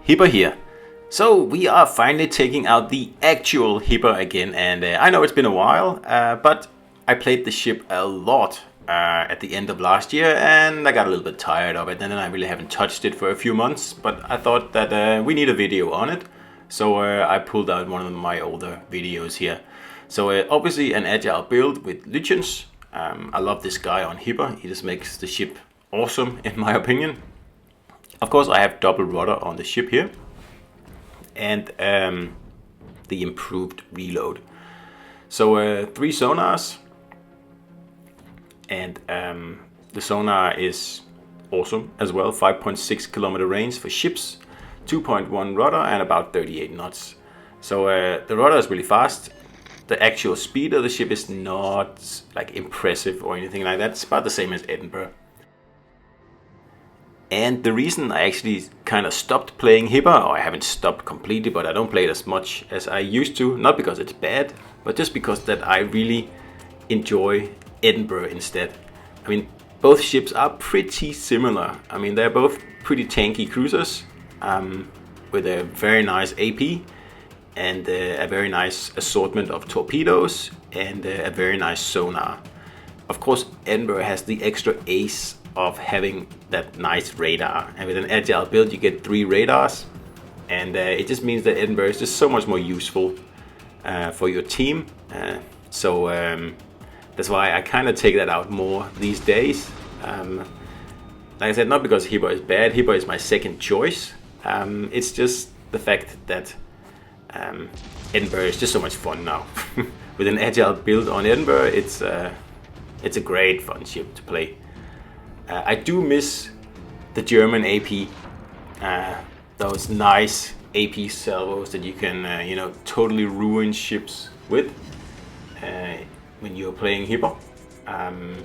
Hipper here. So we are finally taking out the actual Hipper again, and I know it's been a while, but I played the ship a lot at the end of last year, and I got a little bit tired of it, and then I really haven't touched it for a few months, but I thought that we need a video on it, so I pulled out one of my older videos here. So obviously an agile build with Legends. I love this guy on Hipper, he just makes the ship awesome in my opinion. Of course I have double rudder on the ship here, and the improved reload. So 3 sonars, and the sonar is awesome as well. 5.6 kilometer range for ships, 2.1 rudder and about 38 knots. So the rudder is really fast. The actual speed of the ship is not like impressive or anything like that. It's about the same as Edinburgh. And the reason I actually kind of stopped playing Hipper, or I haven't stopped completely, but I don't play it as much as I used to, not because it's bad, but just because that I really enjoy Edinburgh instead. I mean, both ships are pretty similar. I mean, they're both pretty tanky cruisers with a very nice AP and a very nice assortment of torpedoes and a very nice sonar. Of course, Edinburgh has the extra ace of having that nice radar, and with an agile build you get 3 radars, and it just means that Edinburgh is just so much more useful for your team. So that's why I kind of take that out more these days. Like I said, not because Hipper is bad, Hipper is my second choice. It's just the fact that Edinburgh is just so much fun now. With an agile build on Edinburgh, it's a great fun ship to play. I do miss the German AP, those nice AP salvos that you can, totally ruin ships with when you're playing Hipper.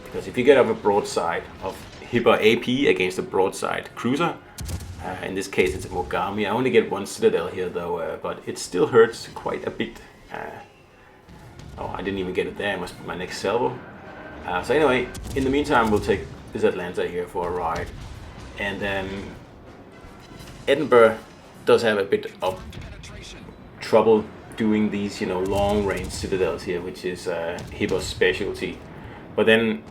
Because if you get up a broadside of Hipper AP against a broadside cruiser, in this case it's a Mogami. I only get 1 Citadel here though, but it still hurts quite a bit. Oh, I didn't even get it there. I must put my next salvo. So anyway, in the meantime we'll take this Atlanta here for a ride, and Edinburgh does have a bit of trouble doing these, long range citadels here, which is Hipper's specialty. But then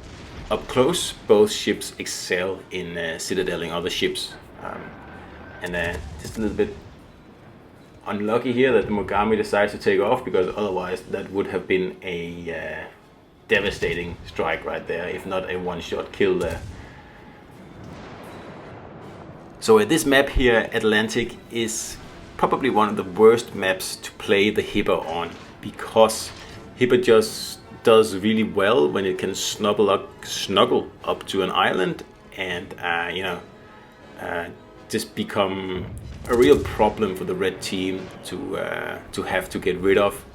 up close, both ships excel in citadeling other ships, and just a little bit unlucky here that the Mogami decides to take off, because otherwise that would have been a devastating strike right there, if not a one-shot kill there. So this map here, Atlantic, is probably one of the worst maps to play the Hipper on, because Hipper just does really well when it can snuggle up to an island and just become a real problem for the red team to have to get rid of.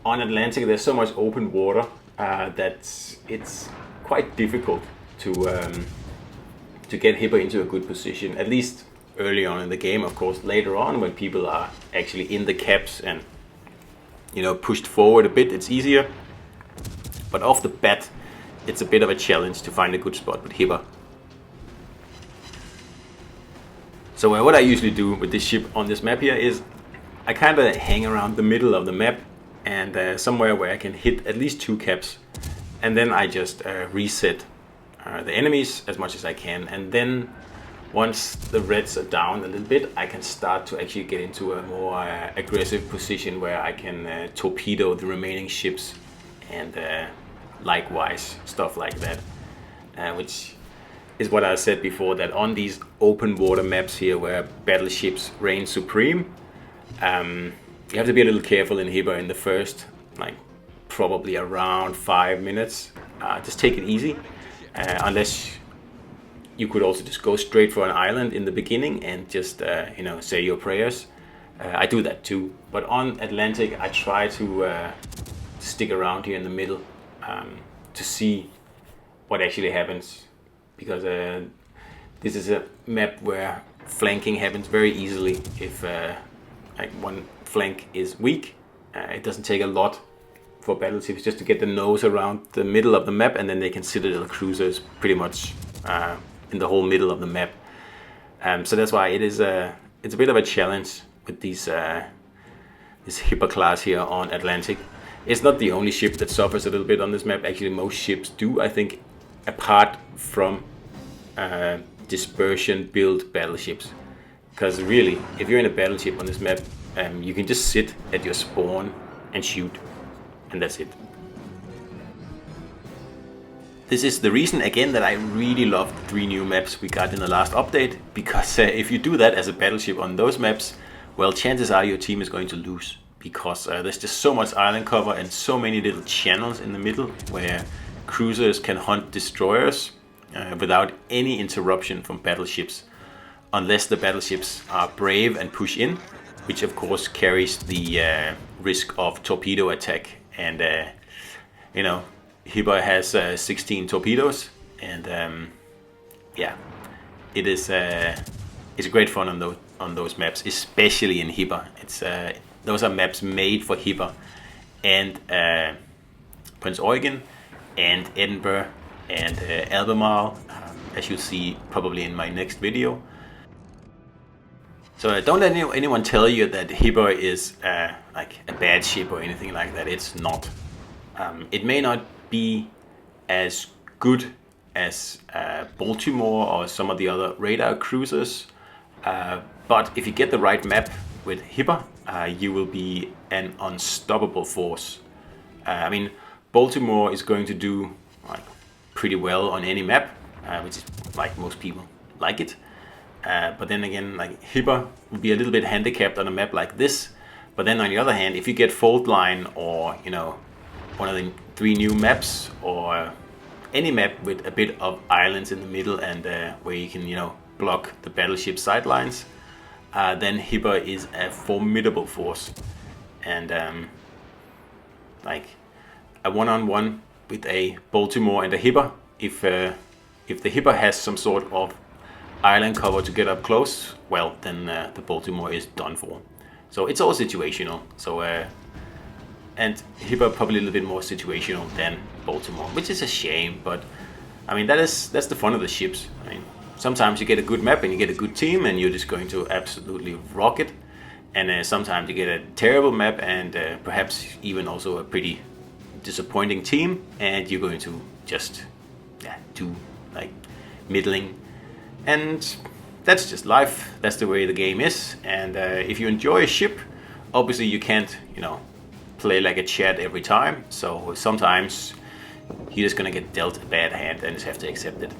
On Atlantic there's so much open water that it's quite difficult to get Hipper into a good position, at least early on in the game. Of course, later on when people are actually in the caps and pushed forward a bit, it's easier. But off the bat, it's a bit of a challenge to find a good spot with Hipper. So what I usually do with this ship on this map here is I kind of hang around the middle of the map, and somewhere where I can hit at least 2 caps, and then I just reset the enemies as much as I can, and then once the reds are down a little bit, I can start to actually get into a more aggressive position where I can torpedo the remaining ships, and likewise stuff like that, which is what I said before, that on these open water maps here where battleships reign supreme, you have to be a little careful in Hipper in the first, probably around 5 minutes. Just take it easy, unless you could also just go straight for an island in the beginning and just, say your prayers. I do that too. But on Atlantic, I try to stick around here in the middle to see what actually happens, because this is a map where flanking happens very easily. If one flank is weak, it doesn't take a lot for battleships just to get the nose around the middle of the map, and then they can citadel cruisers pretty much in the whole middle of the map. So that's why it is it's a bit of a challenge with these this Hipper class here on Atlantic. It's not the only ship that suffers a little bit on this map. Actually, most ships do, I think, apart from dispersion build battleships. Because really, if you're in a battleship on this map, you can just sit at your spawn and shoot, and that's it. This is the reason, again, that I really love the 3 new maps we got in the last update, because if you do that as a battleship on those maps, well, chances are your team is going to lose, because there's just so much island cover and so many little channels in the middle where cruisers can hunt destroyers without any interruption from battleships, unless the battleships are brave and push in, which of course carries the risk of torpedo attack. And you know, Hipper has 16 torpedoes, and yeah, it's great fun on those maps, especially in Hipper. Those are maps made for Hipper and Prince Eugen and Edinburgh and Albemarle, as you'll see probably in my next video. So don't let anyone tell you that Hipper is like a bad ship or anything like that. It's not. It may not be as good as Baltimore or some of the other radar cruisers, but if you get the right map with Hipper, you will be an unstoppable force. I mean, Baltimore is going to do like pretty well on any map, which is like most people like it. But then again, like Hipper will be a little bit handicapped on a map like this. But then on the other hand, if you get Fault Line, or you know, one of the 3 new maps, or any map with a bit of islands in the middle and where you can, you know, block the battleship sidelines, then Hipper is a formidable force. And like a one-on-one with a Baltimore and a Hipper, if the Hipper has some sort of island cover to get up close, well, then the Baltimore is done for. So it's all situational. So and Hipper probably a little bit more situational than Baltimore, which is a shame. But I mean, that's the fun of the ships. I mean, sometimes you get a good map and you get a good team and you're just going to absolutely rock it. And sometimes you get a terrible map and perhaps even also a pretty disappointing team, and you're going to just do like middling. And that's just life. That's the way the game is. And if you enjoy a ship, obviously you can't, you know, play like a Chad every time. So sometimes you're just gonna get dealt a bad hand and just have to accept it.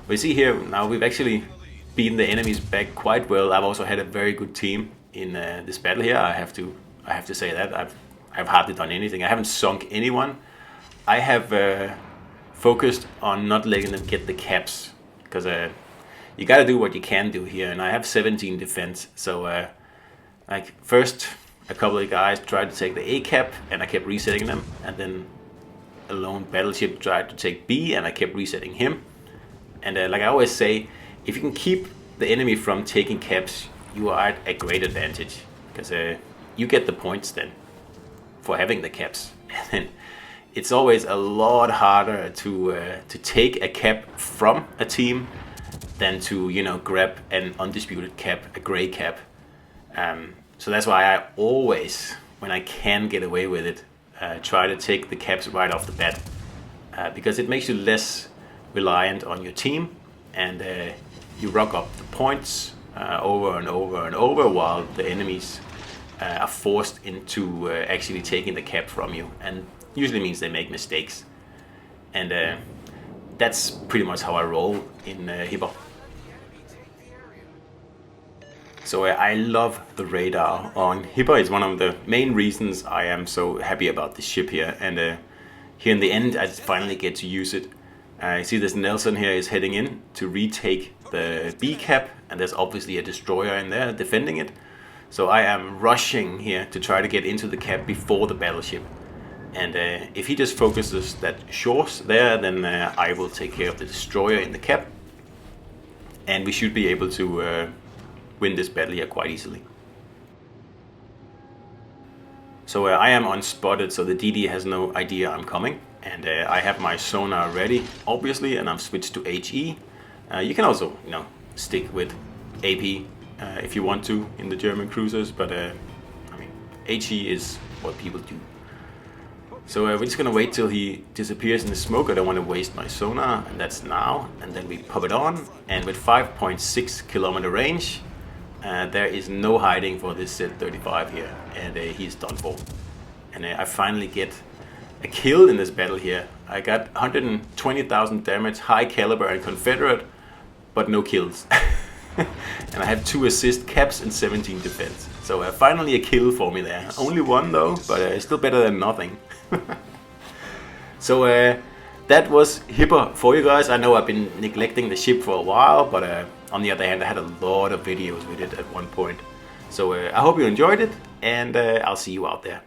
We see here now we've actually beaten the enemies back quite well. I've also had a very good team in this battle here. I have to say that I've hardly done anything. I haven't sunk anyone. I have focused on not letting them get the caps, because you gotta do what you can do here. And I have 17 defense, so like first a couple of guys tried to take the A cap and I kept resetting them, and then a lone battleship tried to take B and I kept resetting him. And like I always say, if you can keep the enemy from taking caps, you are at a great advantage, because you get the points then for having the caps. And it's always a lot harder to take a cap from a team than to, you know, grab an undisputed cap, a gray cap. So that's why I always, when I can get away with it, try to take the caps right off the bat, because it makes you less reliant on your team, and you rock up the points over and over and over, while the enemies are forced into actually taking the cap from you, and usually means they make mistakes. And that's pretty much how I roll in Hipper. So I love the radar on Hipper. It's one of the main reasons I am so happy about this ship here. And here in the end, I finally get to use it. You see this Nelson here is heading in to retake the B cap, and there's obviously a destroyer in there defending it. So I am rushing here to try to get into the cap before the battleship. And if he just focuses that shores there, then I will take care of the destroyer in the cap. And we should be able to win this battle here quite easily. So I am unspotted, so the DD has no idea I'm coming. And I have my sonar ready, obviously, and I've switched to HE. You can also, you know, stick with AP if you want to in the German cruisers, but I mean, HE is what people do. So we're just gonna wait till he disappears in the smoke. I don't want to waste my sonar, and that's now. And then we pop it on, and with 5.6 kilometer range, there is no hiding for this Z35 here, and he's done for. And I finally get a kill in this battle here. I got 120,000 damage, high caliber and Confederate, but no kills. And I have 2 assist, caps, and 17 defense. So finally a kill for me there. Only one though, but still better than nothing. So that was Hipper for you guys. I know I've been neglecting the ship for a while, but on the other hand, I had a lot of videos with it at one point. So I hope you enjoyed it, and I'll see you out there.